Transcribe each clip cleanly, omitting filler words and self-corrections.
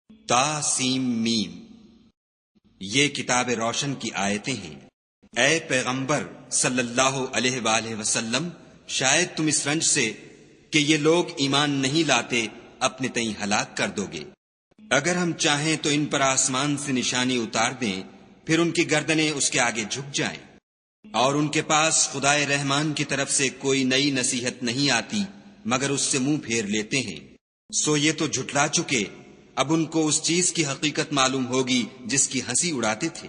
تا سیم میم، یہ کتاب روشن کی آیتیں ہیں۔ اے پیغمبر صلی اللہ علیہ وآلہ وسلم، شاید تم اس رنج سے کہ یہ لوگ ایمان نہیں لاتے اپنے تئیں ہلاک کر دو گے۔ اگر ہم چاہیں تو ان پر آسمان سے نشانی اتار دیں، پھر ان کی گردنیں اس کے آگے جھک جائیں، اور ان کے پاس خدائے رحمان کی طرف سے کوئی نئی نصیحت نہیں آتی مگر اس سے منہ پھیر لیتے ہیں۔ سو یہ تو جھٹلا چکے، اب ان کو اس چیز کی حقیقت معلوم ہوگی جس کی ہنسی اڑاتے تھے۔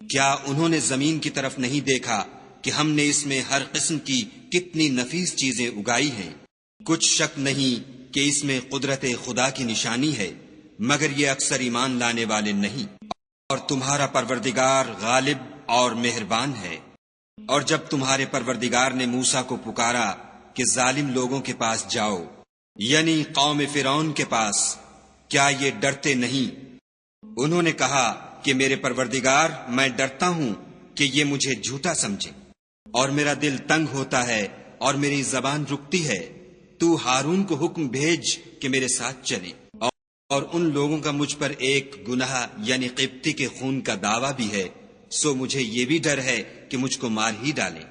کیا انہوں نے زمین کی طرف نہیں دیکھا کہ ہم نے اس میں ہر قسم کی کتنی نفیس چیزیں اگائی ہیں؟ کچھ شک نہیں کہ اس میں قدرت خدا کی نشانی ہے، مگر یہ اکثر ایمان لانے والے نہیں۔ اور تمہارا پروردگار غالب اور مہربان ہے۔ اور جب تمہارے پروردگار نے موسیٰ کو پکارا کہ ظالم لوگوں کے پاس جاؤ، یعنی قوم فرعون کے پاس، کیا یہ ڈرتے نہیں؟ انہوں نے کہا کہ میرے پروردگار، میں ڈرتا ہوں کہ یہ مجھے جھوٹا سمجھے، اور میرا دل تنگ ہوتا ہے اور میری زبان رکتی ہے۔ تو ہارون کو حکم بھیج کہ میرے ساتھ چلے، اور ان لوگوں کا مجھ پر ایک گناہ یعنی قبطی کے خون کا دعویٰ بھی ہے، سو مجھے یہ بھی ڈر ہے کہ مجھ کو مار ہی ڈالیں۔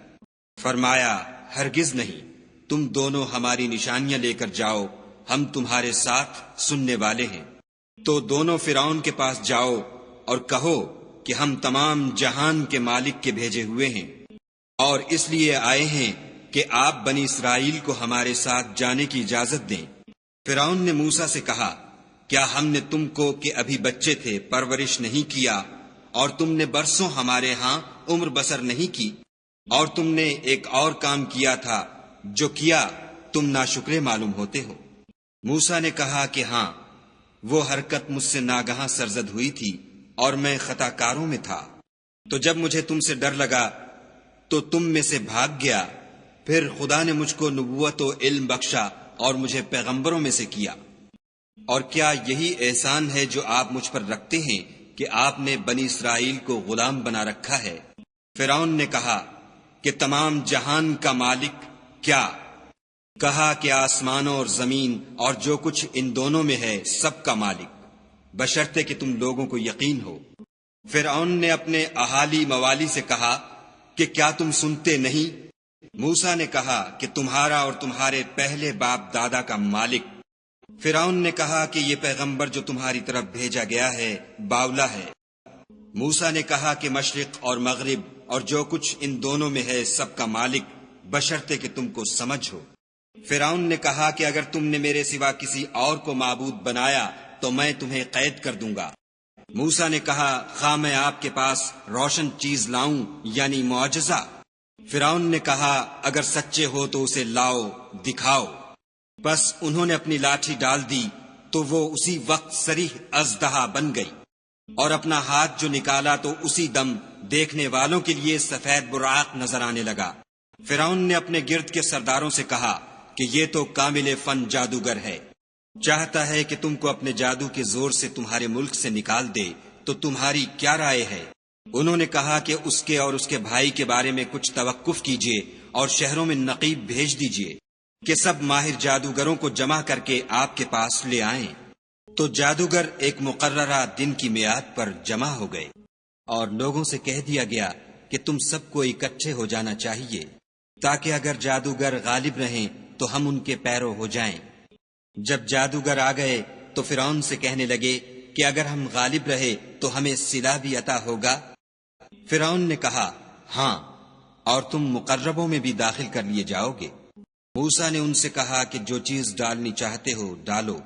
فرمایا، ہرگز نہیں، تم دونوں ہماری نشانیاں لے کر جاؤ، ہم تمہارے ساتھ سننے والے ہیں۔ تو دونوں فرعون کے پاس جاؤ اور کہو کہ ہم تمام جہان کے مالک کے بھیجے ہوئے ہیں، اور اس لیے آئے ہیں کہ آپ بنی اسرائیل کو ہمارے ساتھ جانے کی اجازت دیں۔ فرعون نے موسیٰ سے کہا، کیا ہم نے تم کو کہ ابھی بچے تھے پرورش نہیں کیا، اور تم نے برسوں ہمارے ہاں عمر بسر نہیں کی، اور تم نے ایک اور کام کیا تھا جو کیا تم ناشکرے معلوم ہوتے ہو؟ موسیٰ نے کہا کہ ہاں، وہ حرکت مجھ سے ناگہاں سرزد ہوئی تھی اور میں خطا کاروں میں تھا۔ تو جب مجھے تم سے ڈر لگا تو تم میں سے بھاگ گیا، پھر خدا نے مجھ کو نبوت و علم بخشا اور مجھے پیغمبروں میں سے کیا۔ اور کیا یہی احسان ہے جو آپ مجھ پر رکھتے ہیں کہ آپ نے بنی اسرائیل کو غلام بنا رکھا ہے؟ فرعون نے کہا کہ تمام جہان کا مالک کیا؟ کہا کہ آسمانوں اور زمین اور جو کچھ ان دونوں میں ہے سب کا مالک، بشرطے کہ تم لوگوں کو یقین ہو۔ فرعون نے اپنے اہالی موالی سے کہا کہ کیا تم سنتے نہیں؟ موسیٰ نے کہا کہ تمہارا اور تمہارے پہلے باپ دادا کا مالک۔ فرعون نے کہا کہ یہ پیغمبر جو تمہاری طرف بھیجا گیا ہے باولا ہے۔ موسیٰ نے کہا کہ مشرق اور مغرب اور جو کچھ ان دونوں میں ہے سب کا مالک، بشرطے کہ تم کو سمجھ ہو۔ فرعون نے کہا کہ اگر تم نے میرے سوا کسی اور کو معبود بنایا تو میں تمہیں قید کر دوں گا۔ موسیٰ نے کہا، خواہ میں آپ کے پاس روشن چیز لاؤں یعنی معجزہ؟ فرعون نے کہا، اگر سچے ہو تو اسے لاؤ، دکھاؤ۔ بس انہوں نے اپنی لاٹھی ڈال دی تو وہ اسی وقت صریح اژدہا بن گئی، اور اپنا ہاتھ جو نکالا تو اسی دم دیکھنے والوں کے لیے سفید براق نظر آنے لگا۔ فرعون نے اپنے گرد کے سرداروں سے کہا کہ یہ تو کامل فن جادوگر ہے، چاہتا ہے کہ تم کو اپنے جادو کے زور سے تمہارے ملک سے نکال دے، تو تمہاری کیا رائے ہے؟ انہوں نے کہا کہ اس کے اور اس کے بھائی کے بارے میں کچھ توقف کیجیے اور شہروں میں نقیب بھیج دیجیے کہ سب ماہر جادوگروں کو جمع کر کے آپ کے پاس لے آئیں۔ تو جادوگر ایک مقررہ دن کی میعاد پر جمع ہو گئے، اور لوگوں سے کہہ دیا گیا کہ تم سب کو اکٹھے ہو جانا چاہیے، تاکہ اگر جادوگر غالب رہیں تو ہم ان کے پیرو ہو جائیں۔ جب جادوگر آ گئے تو فرعون سے کہنے لگے کہ اگر ہم غالب رہے تو ہمیں صلہ بھی عطا ہوگا؟ فرعون نے کہا، ہاں، اور تم مقربوں میں بھی داخل کر لیے جاؤ گے۔ موسیٰ نے ان سے کہا کہ جو چیز ڈالنی چاہتے ہو ڈالو۔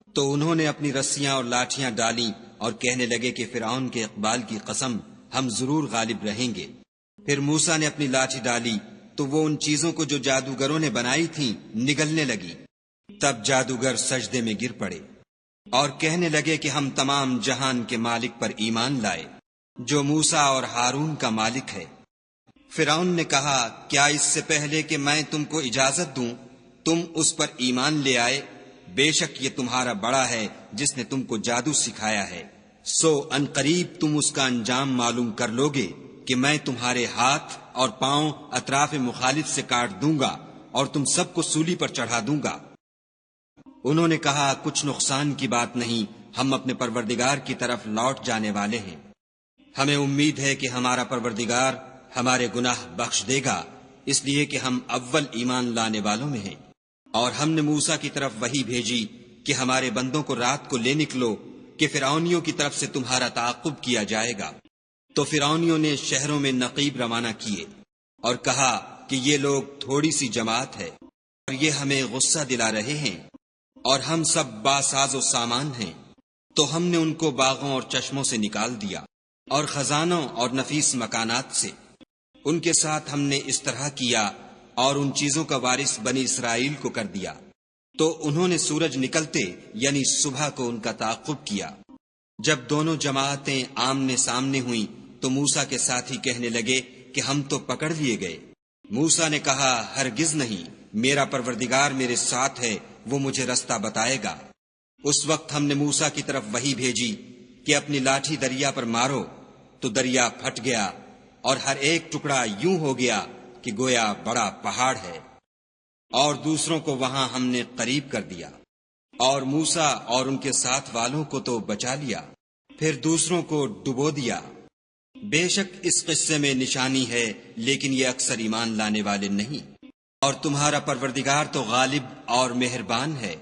تو انہوں نے اپنی رسیاں اور لاٹھیاں ڈالیں اور کہنے لگے کہ فرعون کے اقبال کی قسم، ہم ضرور غالب رہیں گے۔ پھر موسیٰ نے اپنی لاٹھی ڈالی تو وہ ان چیزوں کو جو جادوگروں نے بنائی تھیں نگلنے لگی۔ تب جادوگر سجدے میں گر پڑے اور کہنے لگے کہ ہم تمام جہان کے مالک پر ایمان لائے، جو موسیٰ اور ہارون کا مالک ہے۔ فرعون نے کہا، کیا اس سے پہلے کہ میں تم کو اجازت دوں تم اس پر ایمان لے آئے؟ بے شک یہ تمہارا بڑا ہے جس نے تم کو جادو سکھایا ہے، سو ان قریب تم اس کا انجام معلوم کر لوگے کہ میں تمہارے ہاتھ اور پاؤں اطراف مخالف سے کاٹ دوں گا اور تم سب کو سولی پر چڑھا دوں گا۔ انہوں نے کہا، کچھ نقصان کی بات نہیں، ہم اپنے پروردگار کی طرف لوٹ جانے والے ہیں۔ ہمیں امید ہے کہ ہمارا پروردگار ہمارے گناہ بخش دے گا، اس لیے کہ ہم اول ایمان لانے والوں میں ہیں۔ اور ہم نے موسیٰ کی طرف وحی بھیجی کہ ہمارے بندوں کو رات کو لے نکلو کہ فرعونیوں کی طرف سے تمہارا تعاقب کیا جائے گا۔ تو فرعونیوں نے شہروں میں نقیب روانہ کیے اور کہا کہ یہ لوگ تھوڑی سی جماعت ہے اور یہ ہمیں غصہ دلا رہے ہیں اور ہم سب باساز و سامان ہیں۔ تو ہم نے ان کو باغوں اور چشموں سے نکال دیا اور خزانوں اور نفیس مکانات سے۔ ان کے ساتھ ہم نے اس طرح کیا اور ان چیزوں کا وارث بنی اسرائیل کو کر دیا۔ تو انہوں نے سورج نکلتے یعنی صبح کو ان کا تعاقب کیا۔ جب دونوں جماعتیں آمنے سامنے ہوئیں تو موسیٰ کے ساتھی کہنے لگے کہ ہم تو پکڑ لیے گئے۔ موسیٰ نے کہا ہرگز نہیں، میرا پروردگار میرے ساتھ ہے، وہ مجھے رستہ بتائے گا۔ اس وقت ہم نے موسیٰ کی طرف وحی بھیجی کہ اپنی لاٹھی دریا پر مارو، تو دریا پھٹ گیا اور ہر ایک ٹکڑا یوں ہو گیا کہ گویا بڑا پہاڑ ہے، اور دوسروں کو وہاں ہم نے قریب کر دیا، اور موسیٰ اور ان کے ساتھ والوں کو تو بچا لیا، پھر دوسروں کو ڈبو دیا۔ بے شک اس قصے میں نشانی ہے، لیکن یہ اکثر ایمان لانے والے نہیں۔ اور تمہارا پروردگار تو غالب اور مہربان ہے۔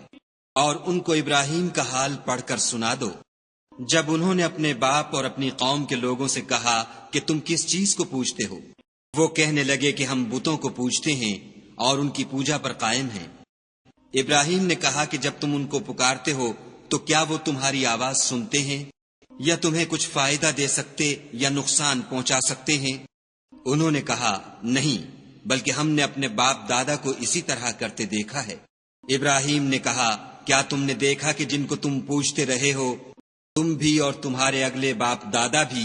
اور ان کو ابراہیم کا حال پڑھ کر سنا دو، جب انہوں نے اپنے باپ اور اپنی قوم کے لوگوں سے کہا کہ تم کس چیز کو پوجتے ہو؟ وہ کہنے لگے کہ ہم بتوں کو پوجتے ہیں اور ان کی پوجا پر قائم ہیں۔ ابراہیم نے کہا کہ جب تم ان کو پکارتے ہو تو کیا وہ تمہاری آواز سنتے ہیں یا تمہیں کچھ فائدہ دے سکتے یا نقصان پہنچا سکتے ہیں؟ انہوں نے کہا نہیں، بلکہ ہم نے اپنے باپ دادا کو اسی طرح کرتے دیکھا ہے۔ ابراہیم نے کہا کیا تم نے دیکھا کہ جن کو تم پوجتے رہے ہو، تم بھی اور تمہارے اگلے باپ دادا بھی،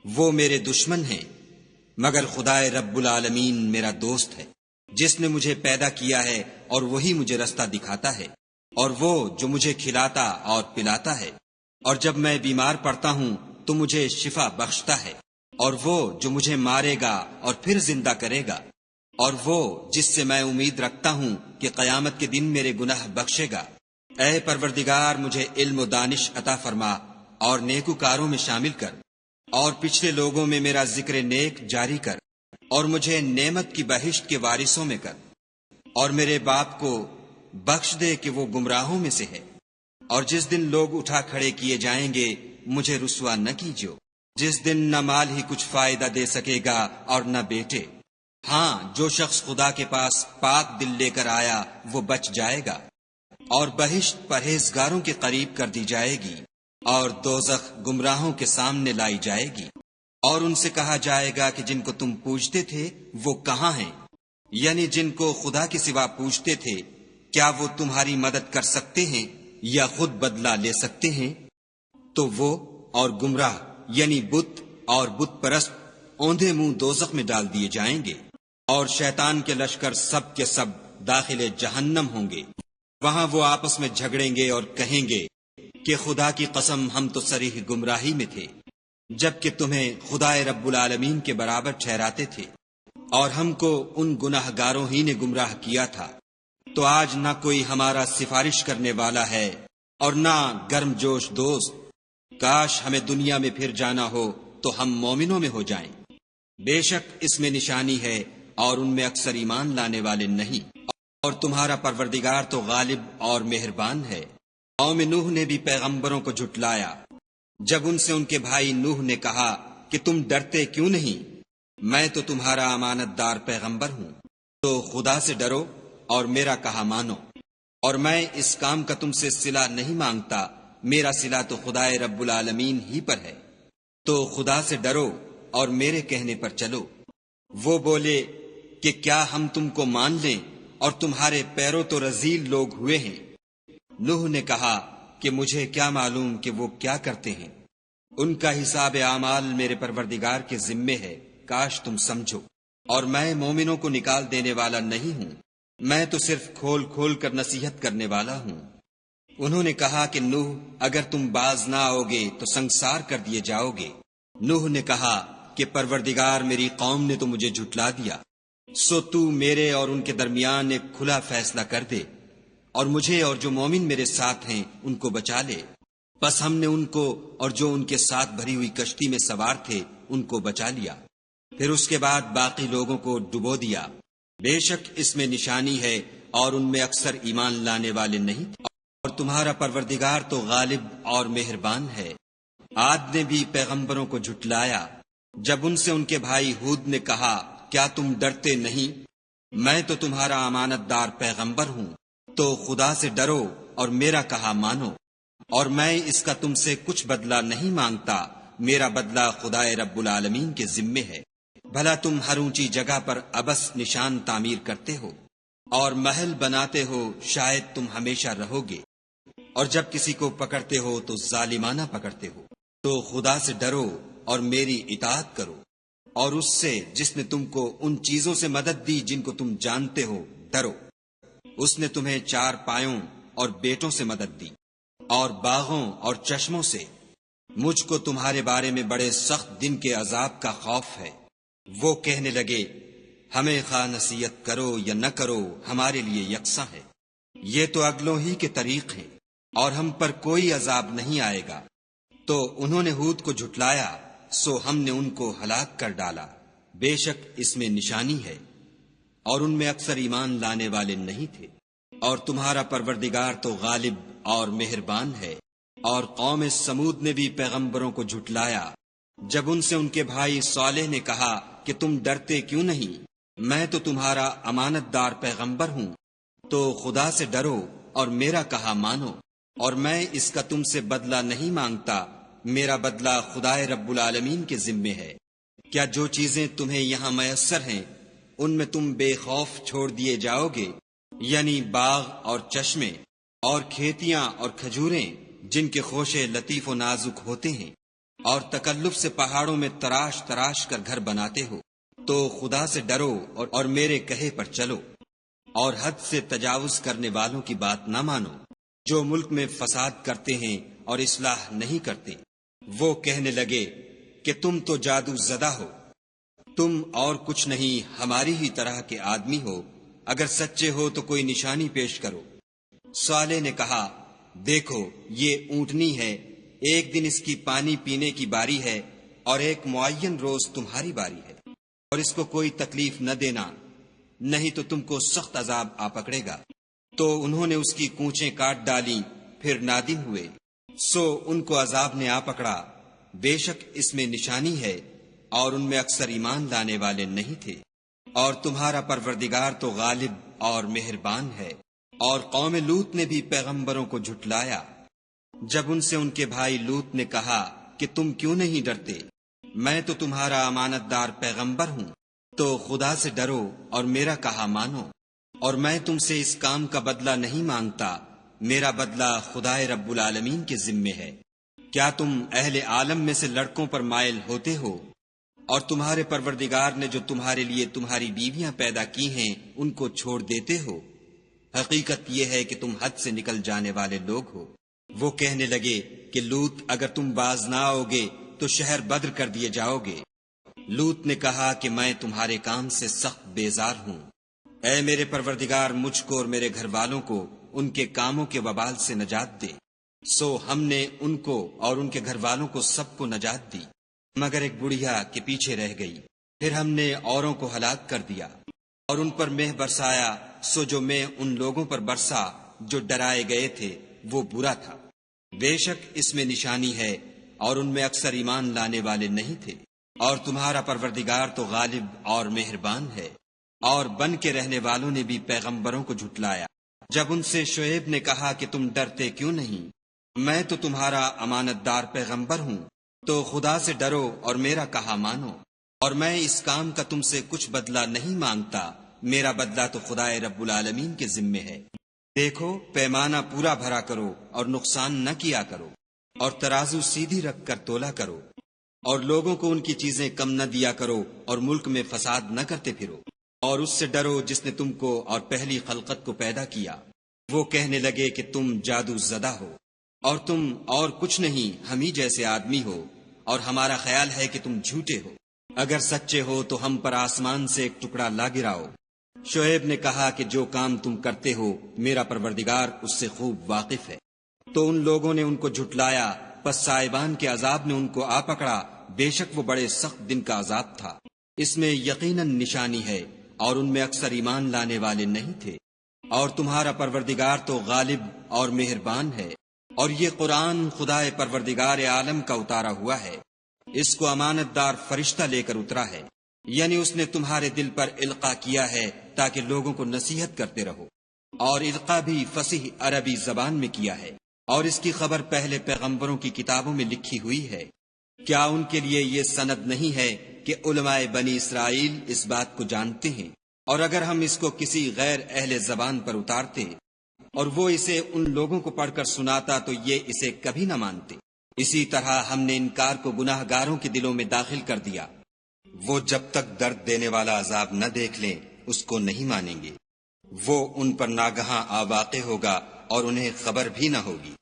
وہ میرے دشمن ہیں، مگر خدائے رب العالمین میرا دوست ہے، جس نے مجھے پیدا کیا ہے اور وہی مجھے رستہ دکھاتا ہے، اور وہ جو مجھے کھلاتا اور پلاتا ہے، اور جب میں بیمار پڑتا ہوں تو مجھے شفا بخشتا ہے، اور وہ جو مجھے مارے گا اور پھر زندہ کرے گا، اور وہ جس سے میں امید رکھتا ہوں کہ قیامت کے دن میرے گناہ بخشے گا۔ اے پروردگار مجھے علم و دانش عطا فرما اور نیکوکاروں میں شامل کر، اور پچھلے لوگوں میں میرا ذکر نیک جاری کر، اور مجھے نعمت کی بہشت کے وارثوں میں کر، اور میرے باپ کو بخش دے کہ وہ گمراہوں میں سے ہے، اور جس دن لوگ اٹھا کھڑے کیے جائیں گے مجھے رسوا نہ کیجو، جس دن نہ مال ہی کچھ فائدہ دے سکے گا اور نہ بیٹے۔ ہاں، جو شخص خدا کے پاس پاک دل لے کر آیا وہ بچ جائے گا، اور بہشت پرہیزگاروں کے قریب کر دی جائے گی، اور دوزخ گمراہوں کے سامنے لائی جائے گی، اور ان سے کہا جائے گا کہ جن کو تم پوجتے تھے وہ کہاں ہیں؟ یعنی جن کو خدا کے سوا پوجتے تھے، کیا وہ تمہاری مدد کر سکتے ہیں یا خود بدلہ لے سکتے ہیں؟ تو وہ اور گمراہ یعنی بت اور بت پرست اوندھے منہ دوزخ میں ڈال دیے جائیں گے، اور شیطان کے لشکر سب کے سب داخل جہنم ہوں گے۔ وہاں وہ آپس میں جھگڑیں گے اور کہیں گے کہ خدا کی قسم ہم تو صریح گمراہی میں تھے، جبکہ تمہیں خدائے رب العالمین کے برابر ٹھہراتے تھے، اور ہم کو ان گناہ گاروں ہی نے گمراہ کیا تھا۔ تو آج نہ کوئی ہمارا سفارش کرنے والا ہے اور نہ گرم جوش دوست۔ کاش ہمیں دنیا میں پھر جانا ہو تو ہم مومنوں میں ہو جائیں۔ بے شک اس میں نشانی ہے اور ان میں اکثر ایمان لانے والے نہیں، اور تمہارا پروردگار تو غالب اور مہربان ہے۔ قوم نوح نے بھی پیغمبروں کو جھٹلایا، جب ان سے ان کے بھائی نوح نے کہا کہ تم ڈرتے کیوں نہیں؟ میں تو تمہارا امانت دار پیغمبر ہوں، تو خدا سے ڈرو اور میرا کہا مانو، اور میں اس کام کا تم سے صلہ نہیں مانگتا، میرا صلہ تو خدائے رب العالمین ہی پر ہے، تو خدا سے ڈرو اور میرے کہنے پر چلو۔ وہ بولے کہ کیا ہم تم کو مان لیں اور تمہارے پیروں تو رذیل لوگ ہوئے ہیں؟ نوح نے کہا کہ مجھے کیا معلوم کہ وہ کیا کرتے ہیں، ان کا حساب اعمال میرے پروردگار کے ذمے ہے، کاش تم سمجھو، اور میں مومنوں کو نکال دینے والا نہیں ہوں، میں تو صرف کھول کھول کر نصیحت کرنے والا ہوں۔ انہوں نے کہا کہ نوح اگر تم باز نہ آؤ گے تو سنگسار کر دیے جاؤ گے۔ نوح نے کہا کہ پروردگار میری قوم نے تو مجھے جھٹلا دیا، سو تو میرے اور ان کے درمیان ایک کھلا فیصلہ کر دے، اور مجھے اور جو مومن میرے ساتھ ہیں ان کو بچا لے۔ بس ہم نے ان کو اور جو ان کے ساتھ بھری ہوئی کشتی میں سوار تھے ان کو بچا لیا، پھر اس کے بعد باقی لوگوں کو ڈبو دیا۔ بے شک اس میں نشانی ہے اور ان میں اکثر ایمان لانے والے نہیں تھے، اور تمہارا پروردگار تو غالب اور مہربان ہے۔ عاد نے بھی پیغمبروں کو جھٹلایا جب ان سے ان کے بھائی ہود نے کہا کیا تم ڈرتے نہیں؟ میں تو تمہارا امانت دار پیغمبر ہوں، تو خدا سے ڈرو اور میرا کہا مانو، اور میں اس کا تم سے کچھ بدلہ نہیں مانگتا، میرا بدلہ خدا رب العالمین کے ذمے ہے۔ بھلا تم ہر اونچی جگہ پر ابس نشان تعمیر کرتے ہو اور محل بناتے ہو، شاید تم ہمیشہ رہو گے، اور جب کسی کو پکڑتے ہو تو ظالمانہ پکڑتے ہو، تو خدا سے ڈرو اور میری اطاعت کرو، اور اس سے جس نے تم کو ان چیزوں سے مدد دی جن کو تم جانتے ہو ڈرو۔ اس نے تمہیں 4 پایوں اور بیٹوں سے مدد دی اور باغوں اور چشموں سے۔ مجھ کو تمہارے بارے میں بڑے سخت دن کے عذاب کا خوف ہے۔ وہ کہنے لگے ہمیں خواہ نصیحت کرو یا نہ کرو ہمارے لیے یکساں ہے، یہ تو اگلوں ہی کے طریق ہیں اور ہم پر کوئی عذاب نہیں آئے گا۔ تو انہوں نے ہود کو جھٹلایا، سو ہم نے ان کو ہلاک کر ڈالا۔ بے شک اس میں نشانی ہے اور ان میں اکثر ایمان لانے والے نہیں تھے، اور تمہارا پروردگار تو غالب اور مہربان ہے۔ اور قوم سمود نے بھی پیغمبروں کو جھٹلایا جب ان سے ان کے بھائی صالح نے کہا کہ تم ڈرتے کیوں نہیں؟ میں تو تمہارا امانت دار پیغمبر ہوں، تو خدا سے ڈرو اور میرا کہا مانو، اور میں اس کا تم سے بدلہ نہیں مانگتا، میرا بدلہ خدا رب العالمین کے ذمے ہے۔ کیا جو چیزیں تمہیں یہاں میسر ہیں ان میں تم بے خوف چھوڑ دیے جاؤ گے، یعنی باغ اور چشمے اور کھیتیاں اور کھجوریں جن کے خوشے لطیف و نازک ہوتے ہیں، اور تکلف سے پہاڑوں میں تراش تراش کر گھر بناتے ہو، تو خدا سے ڈرو اور میرے کہے پر چلو، اور حد سے تجاوز کرنے والوں کی بات نہ مانو جو ملک میں فساد کرتے ہیں اور اصلاح نہیں کرتے۔ وہ کہنے لگے کہ تم تو جادو زدہ ہو، تم اور کچھ نہیں ہماری ہی طرح کے آدمی ہو، اگر سچے ہو تو کوئی نشانی پیش کرو۔ صالح نے کہا دیکھو یہ اونٹنی ہے، ایک دن اس کی پانی پینے کی باری ہے اور ایک معین روز تمہاری باری ہے، اور اس کو کوئی تکلیف نہ دینا، نہیں تو تم کو سخت عذاب آ پکڑے گا۔ تو انہوں نے اس کی کونچیں کاٹ ڈالیں، پھر نادم ہوئے، سو ان کو عذاب نے آ پکڑا۔ بے شک اس میں نشانی ہے اور ان میں اکثر ایمان لانے والے نہیں تھے، اور تمہارا پروردگار تو غالب اور مہربان ہے۔ اور قوم لوط نے بھی پیغمبروں کو جھٹلایا جب ان سے ان کے بھائی لوط نے کہا کہ تم کیوں نہیں ڈرتے؟ میں تو تمہارا امانت دار پیغمبر ہوں، تو خدا سے ڈرو اور میرا کہا مانو، اور میں تم سے اس کام کا بدلہ نہیں مانگتا، میرا بدلہ خدا رب العالمین کے ذمے ہے۔ کیا تم اہل عالم میں سے لڑکوں پر مائل ہوتے ہو، اور تمہارے پروردگار نے جو تمہارے لیے تمہاری بیویاں پیدا کی ہیں ان کو چھوڑ دیتے ہو؟ حقیقت یہ ہے کہ تم حد سے نکل جانے والے لوگ ہو۔ وہ کہنے لگے کہ لوط اگر تم باز نہ آؤ گے تو شہر بدر کر دیے جاؤ گے۔ لوط نے کہا کہ میں تمہارے کام سے سخت بیزار ہوں، اے میرے پروردگار مجھ کو اور میرے گھر والوں کو ان کے کاموں کے وبال سے نجات دے۔ سو ہم نے ان کو اور ان کے گھر والوں کو سب کو نجات دی، مگر ایک بڑھیا کے پیچھے رہ گئی۔ پھر ہم نے اوروں کو ہلاک کر دیا اور ان پر مہ برسایا، سو جو مہ ان لوگوں پر برسا جو ڈرائے گئے تھے وہ برا تھا۔ بے شک اس میں نشانی ہے اور ان میں اکثر ایمان لانے والے نہیں تھے، اور تمہارا پروردگار تو غالب اور مہربان ہے۔ اور بن کے رہنے والوں نے بھی پیغمبروں کو جھٹلایا جب ان سے شعیب نے کہا کہ تم ڈرتے کیوں نہیں؟ میں تو تمہارا امانت دار پیغمبر ہوں، تو خدا سے ڈرو اور میرا کہا مانو، اور میں اس کام کا تم سے کچھ بدلہ نہیں مانگتا، میرا بدلہ تو خدا رب العالمین کے ذمے ہے۔ دیکھو پیمانہ پورا بھرا کرو اور نقصان نہ کیا کرو، اور ترازو سیدھی رکھ کر تولا کرو، اور لوگوں کو ان کی چیزیں کم نہ دیا کرو، اور ملک میں فساد نہ کرتے پھرو، اور اس سے ڈرو جس نے تم کو اور پہلی خلقت کو پیدا کیا۔ وہ کہنے لگے کہ تم جادو زدہ ہو، اور تم اور کچھ نہیں ہم ہی جیسے آدمی ہو، اور ہمارا خیال ہے کہ تم جھوٹے ہو۔ اگر سچے ہو تو ہم پر آسمان سے ایک ٹکڑا لا گراؤ۔ شعیب نے کہا کہ جو کام تم کرتے ہو میرا پروردگار اس سے خوب واقف ہے۔ تو ان لوگوں نے ان کو جھٹلایا، پس صاحبان کے عذاب نے ان کو آ پکڑا، بے شک وہ بڑے سخت دن کا عذاب تھا۔ اس میں یقیناً نشانی ہے، اور ان میں اکثر ایمان لانے والے نہیں تھے۔ اور تمہارا پروردگار تو غالب اور مہربان ہے، اور یہ قرآن خدائے پروردگار عالم کا اتارا ہوا ہے، اس کو امانت دار فرشتہ لے کر اترا ہے، یعنی اس نے تمہارے دل پر القاء کیا ہے تاکہ لوگوں کو نصیحت کرتے رہو، اور القاء بھی فصیح عربی زبان میں کیا ہے، اور اس کی خبر پہلے پیغمبروں کی کتابوں میں لکھی ہوئی ہے۔ کیا ان کے لیے یہ سند نہیں ہے کہ علماء بنی اسرائیل اس بات کو جانتے ہیں، اور اگر ہم اس کو کسی غیر اہل زبان پر اتارتے اور وہ اسے ان لوگوں کو پڑھ کر سناتا تو یہ اسے کبھی نہ مانتے۔ اسی طرح ہم نے انکار کو گناہ گاروں کے دلوں میں داخل کر دیا، وہ جب تک درد دینے والا عذاب نہ دیکھ لیں اس کو نہیں مانیں گے، وہ ان پر ناگہاں آ واقع ہوگا اور انہیں خبر بھی نہ ہوگی۔